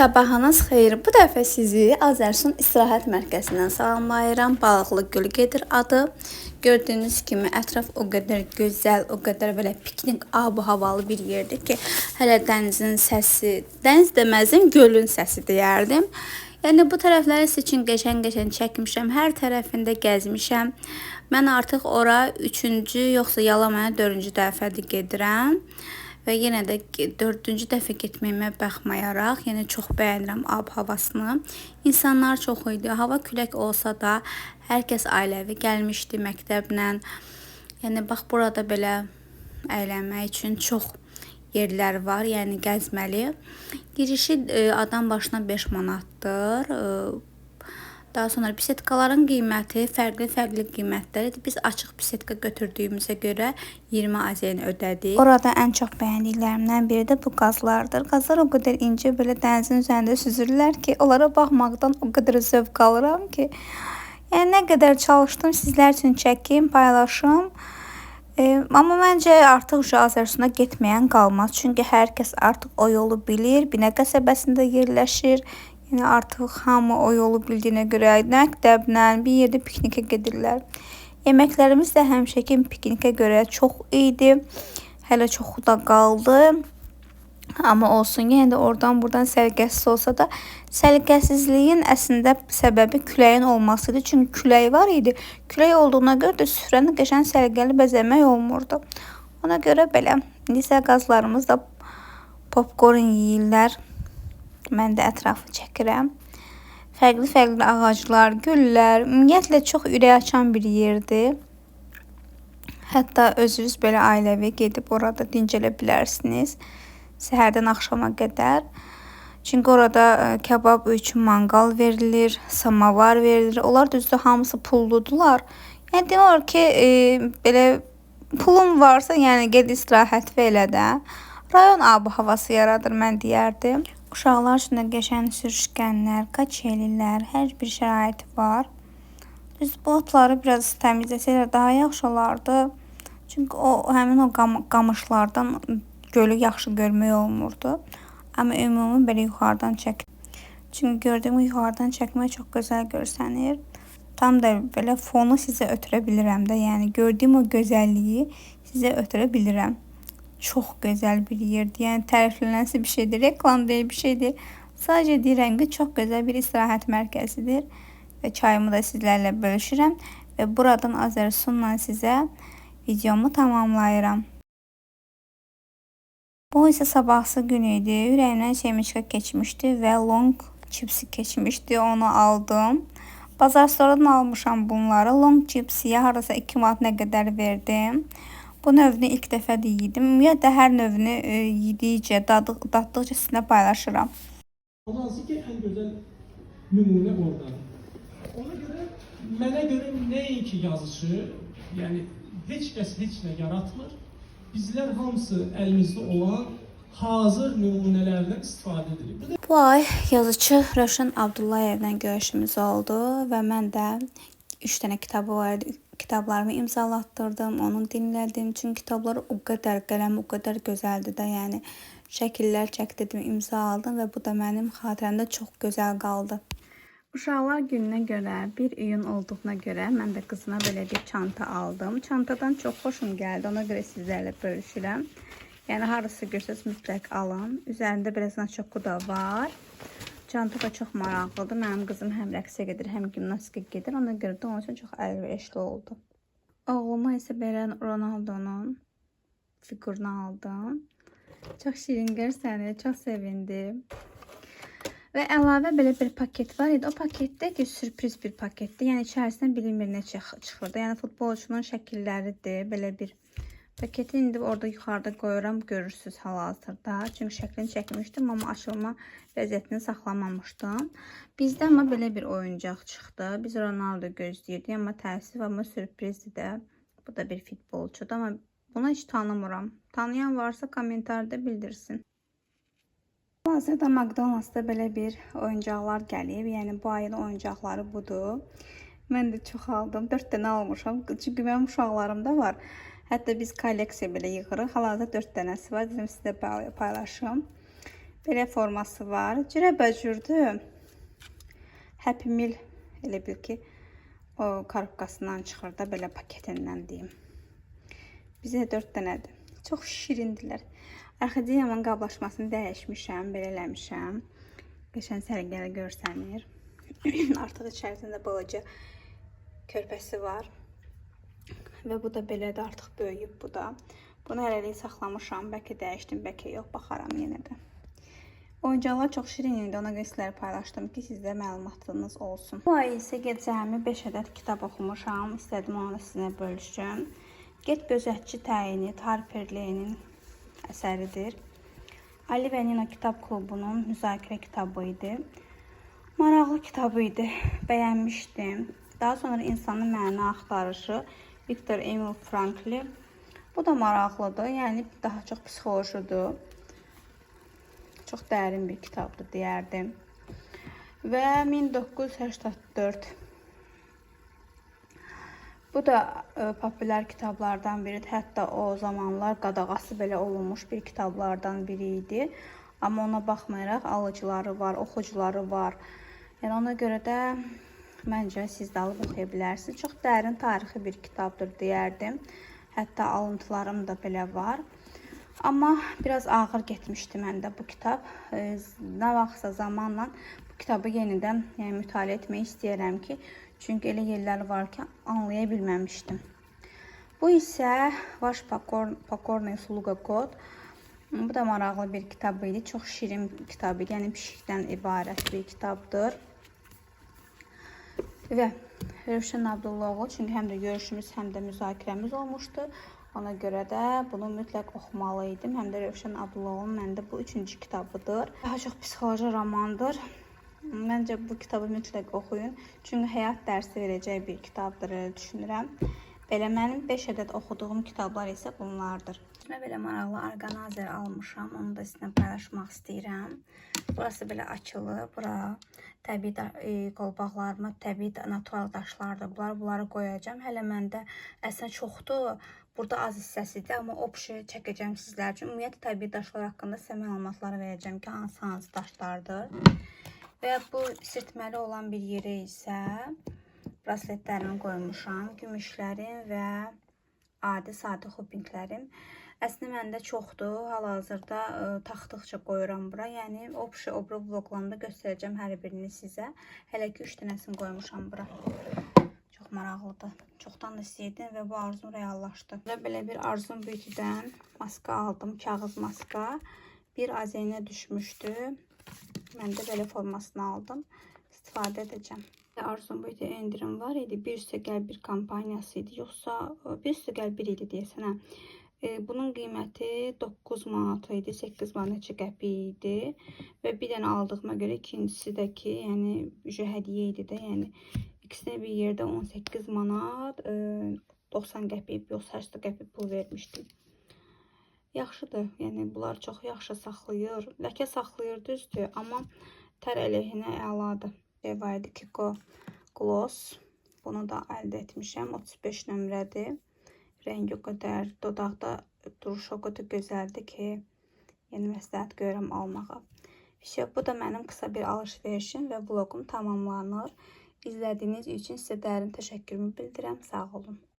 Sabahınız xeyir. Bu dəfə sizi Azərsun istirahət mərkəzindən salamlayıram. Balıqlı Gölü gedir adı. Gördüyünüz kimi ətraf o qədər gözəl, o qədər belə piknik ab-havalı bir yerdir ki, hələ dənizin səsi, dəniz deməzdim, gölün səsi deyərdim. Yəni bu tərəfləri sizin üçün qəşəng-qəşəng çəkmişəm. Hər tərəfində gəzmişəm. Mən artıq ora 3-cü, yoxsa yalamaya 4-cü dəfədir gedirəm. Və yenə də 4-cü dəfə getməyimə baxmayaraq, yəni çox bəyənirəm ab-havasını. İnsanlar çox idi. Hava külək olsa da hər kəs ailəvi gəlmişdi məktəblə. Yəni bax burada belə əylənmək üçün çox yerlər var, yəni gəzməli. Girişi adam başına 5 manatdır. Daha sonra bisetkaların qiyməti fərqli qiymətlərdir. Biz açıq bisetka götürdüyümüzə görə 20 AZN ödədik. Orada ən çox bəyəndiklərimdən biri də bu qazlardır. Qazlar o qədər incə belə dənizin üzərində süzürlər ki, onlara baxmaqdan o qədər zövq alıram ki, yəni nə qədər çalışdım sizlər üçün çəkim, paylaşım. Amma məncə artıq Azərsuna getməyən qalmaz. Çünki hər kəs artıq o yolu bilir. Binə qəsəbəsində yerləşir. Yəni artıq hamı o yolu bildiyinə görə məktəblə bir yerdə piknikə gedirlər. Yeməklərimiz də həmişəki piknikə görə çox idi. Hələ çoxu da qaldı. Amma olsun, yenə də oradan buradan səliqəsiz olsa da, səliqəsizliyin əslində səbəbi küləyin olmasıdır. Çünki külək var idi. Külək olduğuna görə də süfrəni qəşəng səliqəli bəzəmək olmurdu. Ona görə belə. İndi isə qazlarımız da popcorn yeyirlər. Mən də ətrafı çəkirəm. Fərqli ağaclar, güllər, ümumiyyətlə çox ürək açan bir yerdir. Hətta özünüz belə ailəvi gedib orada dincələ bilərsiniz. Səhərdən axşama qədər. Çünki orada kebab üçün manqal verilir, samavar verilir. Onlar düzdür hamısı pulludular. Yəni demək olar ki, belə pulun varsa, yəni ged istirahət və elə də. Rayon ab-havası yaradır mən deyərdim. Uşaqlar üçün də qəşəng sürüşkənlər, kaçelilər, hər bir şərait var. Düz bu otları biraz təmizləsələr daha yaxşı olardı. Çünki həmin o qamışlardan gölü yaxşı görmək olmurdu. Amma ümumi belə yuxarıdan çək. Çünki gördüyüm yuxarıdan çəkmək çox gözəl görsənir. Tam da belə fonu sizə ötürə bilirəm də. Yəni gördüyüm o gözəlliyi sizə ötürə bilirəm. Çox gözəl bir yerdir. Yəni təriflənəsi bir şeydir, reklam deyil bir şeydir. Sadəcə deyirəm ki, çox gözəl bir istirahət mərkəzidir. Və çayımı da sizlərlə bölüşürəm. Və buradan Azərsunla sizə videomu tamamlayıram. Bu isə sabahsı gün idi. Ürəyimdən semişka keçmişdi və long chipsi keçmişdi. Onu aldım. Bazar sonradan almışam bunları. Long chipsiyə harasa 2 manat nə qədər verdim. Bu növünü ilk dəfə də yedim. Ümumiyyətlə hər növünü yedikcə, daddıqca sizinlə paylaşıram. Hansı ki ən gözəl nümunə orada. Ona görə mənə görə nəinki yazışı, yəni heç kəs heç nə yaratmır. Bizlər hamısı əlimizdə olan hazır nümunələrdən istifadə edirik. Bu ay yazıcı Rövşən Abdullayevlə görüşümüz oldu və mən də 3 dənə kitabı var idi. Kitablarımı imzalatdırdım, onu dinlədim. Çünki kitabları o qədər qələm, o qədər gözəldir də, yəni şəkillər çəkdirdim, imza aldım və bu da mənim xatirəmdə çox gözəl qaldı. Uşaqlar gününə görə 1 iyun olduğuna görə mən də qızına belə bir çanta aldım. Çantadan çox xoşum gəldi, ona görə sizlərlə bölüşürəm. Yəni harası görsəz mütləq alın. Üzərində biraz naçoku da var. Çanta da çox maraqlıdır. Mənim qızım həm rəqsə gedir, həm gimnastika gedir. Ona görə də onun üçün çox əlverişli oldu. Oğluma isə belə Ronaldo'nun figurunu aldım. Çox şirin görsənir, çox sevindim. Və əlavə belə bir paket var idi. O paketdə ki, sürpriz bir paketdir. Yəni içərisindən bilinmir nə çıxırdı. Yəni futbolçunun şəkilləridir. Belə bir paketi indi orada yuxarıda qoyuram, görürsünüz hal-hazırda. Çünki şəklini çəkmişdim, amma açılma vəziyyətini saxlamamışdım. Bizdə amma belə bir oyuncaq çıxdı. Biz Ronaldo gözləyirdik, amma təəssüf, amma sürprizdir də. Bu da bir futbolçudur, amma bunu heç tanımıram. Tanıyan varsa kommentarda bildirsin. Hazırda McDonald'sda belə bir oyuncaqlar gəlib. Yəni bu ayın oyuncaqları budur. Mən də çox aldım. 4 dənə almışam. Çünki mənim uşaqlarımda var. Hətta biz kolleksiya belə yığırıq. Hal-hazırda 4 dənəsi var. Dedim sizə paylaşım. Belə forması var. Cürəbəcürdür. Happy Meal elə bil ki o karobkasından çıxır da belə paketindən deyim. Bizə 4 dənədir. Çox şirindilər. Arxadiyamın qablaşmasını dəyişmişəm, belə eləmişəm. Qəşəng səliqəli görsənir. Artıq içərisində balaca körpəsi var. Və bu da belədir, artıq böyüyüb bu da. Bunu hələlik saxlamışam. Bəlkə dəyişdim, bəlkə yox. Baxaram yenə də. Oyuncaqlar çox şirin idi. Ona görə sizlərə paylaşdım ki, sizdə məlumatınız olsun. Bu ay isə gecəmi 5 ədəd kitab oxumuşam. İstədim onu da sizinlə bölüşüm. Get Gözətçi təyini Harper Lee'nin əsəridir. Ali və Nino Kitab Klubunun müzakirə kitabı idi. Maraqlı kitabı idi. Bəyənmişdim. Daha sonra İnsanın Məna Axtarışı Viktor Emil Frankl. Bu da maraqlıdır. Yəni daha çox psixolojidir. Çox dərin bir kitabdır deyərdim. Və 1984. Bu da populyar kitablardan biridir. Hətta o zamanlar qadağası belə olunmuş bir kitablardan biri idi. Amma ona baxmayaraq alıcıları var, oxucuları var. Yəni ona görə də məncə siz də alıb oxuya bilərsiniz. Çox dərin tarixi bir kitabdır deyərdim. Hətta alıntılarım da belə var. Amma biraz ağır getmişdi məndə bu kitab. Nə vaxtsa zamanla bu kitabı yenidən mütaliə etmək istəyirəm ki, çünki elə yerlər var ki, anlaya bilməmişdim. Bu isə Vaş Pokornaya Sluga Kod. Bu da maraqlı bir kitab idi. Çox şirin kitab idi. Yəni pişikdən ibarət bir kitabdır. Və Rövşən Abdullaoğlu, çünki həm də görüşümüz, həm də müzakirəmiz olmuşdu. Ona görə də bunu mütləq oxumalı idim. Həm də Rövşən Abdullaoğlu'nun məndə bu 3-cü kitabıdır. Daha çox psixoloji romandır. Məncə bu kitabı mütləq oxuyun. Çünki həyat dərsi verəcək bir kitabdır, düşünürəm. Belə mənim 5 ədəd oxuduğum kitablar isə bunlardır. Mən belə maraqlı orqanazer almışam. Onu da sizinlə paylaşmaq istəyirəm. Burası belə açılır. Bura təbii qolbaqlarıma təbii natural daşlardır. Bunları qoyacağım. Hələ məndə əslində çoxdur. Burada az hissəsidir, amma opşu çəkəcəm sizlər üçün. Ümumiyyətlə təbii daşlar haqqında sizə məlumatlar verəcəm ki, hansı daşlardır. Və bu sirtməli olan bir yerə isə brasletlərimi qoymuşam. Gümüşlərim və adi sadə hobbinglərim. Əslində məndə çoxdur. Hal-hazırda taxdıqca qoyuram bura. Yəni opşu obru vloqlarımda göstərəcəm hər birini sizə. Hələ ki 3 dənəsini qoymuşam bura. Çox maraqlıdır. Çoxdan da istəyirdim və bu arzum reallaşdı. Və belə bir Arzum Beauty-dən maska aldım. Kağız maska. Bir azenə düşmüşdü. Mən də belə formasını aldım. İstifadə edəcəm. Arzum Beauty endirim var idi. Bir üstə gəl bir kampaniyası idi. Yoxsa bir üstə gəl bir idi deyəsən. Bunun qiyməti 9 manat idi. 8 manat neçə qəpik idi. Və bir dənə aldığıma görə ikincisi də ki, yəni hədiyyə idi də. Yəni ikisine bir yerdə 18 manat 90 qəpik, yox 80 qəpik pul vermişdim. Yaxşıdır. Yəni bunlar çox yaxşı saxlayır. Ləkə saxlayır düzdür, amma tər əleyhinə əladır. Var idi Kiko Gloss. Bunu da əldə etmişəm. 35 nömrədir. Rəngi o qədər, dodaqda duruşu o qədər gözəldir ki, yəni məsləhət görürəm almağa. Bu da mənim qısa bir alış-verişim və vloqum tamamlanır. İzlədiyiniz üçün sizə dərin təşəkkürümü bildirirəm. Sağ olun.